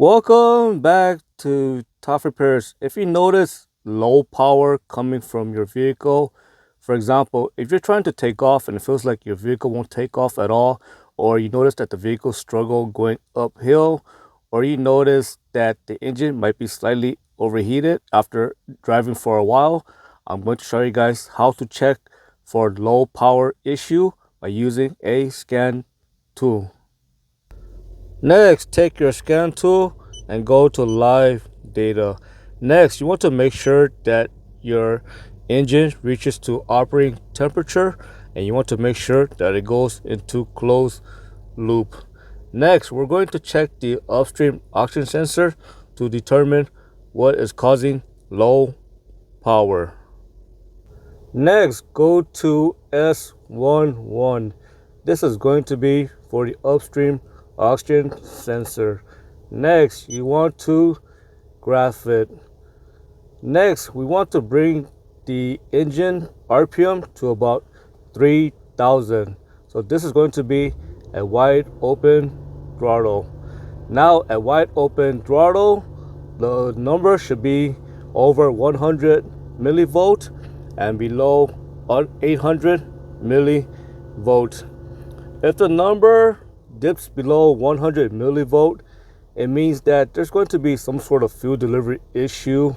Welcome back to Top Repairs. If you notice low power coming from your vehicle, for example, if you're trying to take off and it feels like your vehicle won't take off at all, or you notice that the vehicle struggle going uphill, or you notice that the engine might be slightly overheated after driving for a while, I'm going to show you guys how to check for low power issue by using a scan tool. Next, take your scan tool and go to live data. Next, you want to make sure that your engine reaches to operating temperature, and you want to make sure that it goes into closed loop. Next, we're going to check the upstream oxygen sensor to determine what is causing low power. Next, go to S11. This is going to be for the upstream oxygen sensor. Next, you want to graph it. Next, we want to bring the engine RPM to about 3,000. So this is going to be a wide open throttle. Now, at wide open throttle, the number should be over 100 millivolt and below 800 millivolt. If the number dips below 100 millivolt, it means that there's going to be some sort of fuel delivery issue,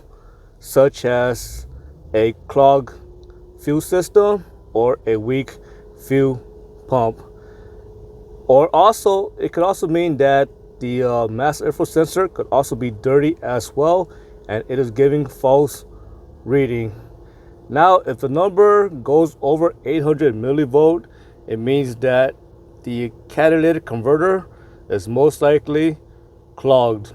such as a clogged fuel system or a weak fuel pump. Or also, it could also mean that the mass airflow sensor could also be dirty as well, and it is giving false reading. Now, if the number goes over 800 millivolt, it means that the catalytic converter is most likely clogged.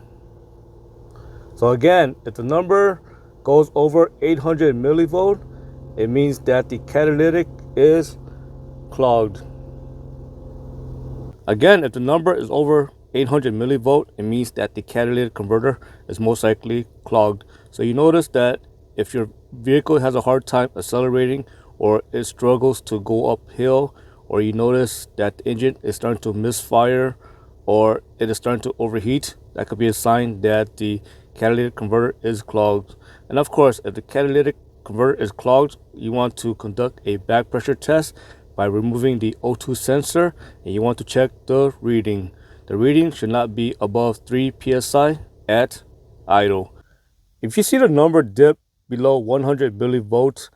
So again, if the number goes over 800 millivolt, it means that the catalytic is clogged. Again, if the number is over 800 millivolt, it means that the catalytic converter is most likely clogged. So you notice that if your vehicle has a hard time accelerating, or it struggles to go uphill, or you notice that the engine is starting to misfire, or it is starting to overheat, that could be a sign that the catalytic converter is clogged. And of course, if the catalytic converter is clogged, you want to conduct a back pressure test by removing the O2 sensor, and you want to check the reading. The reading should not be above 3 psi at idle. If you see the number dip below 100 millivolts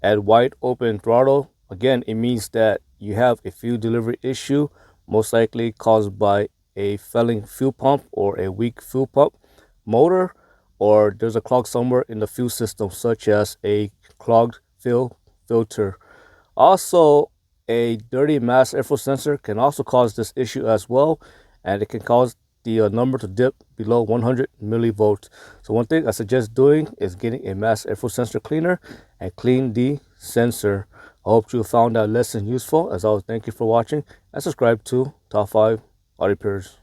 at wide open throttle, again, it means that you have a fuel delivery issue, most likely caused by a failing fuel pump or a weak fuel pump motor, or there's a clog somewhere in the fuel system, such as a clogged fuel filter. Also, a dirty mass airflow sensor can also cause this issue as well, and it can cause the number to dip below 100 millivolts. So one thing I suggest doing is getting a mass airflow sensor cleaner and clean the sensor. I hope you found that lesson useful. As always, thank you for watching, and subscribe to Top 5 Auto Repairs.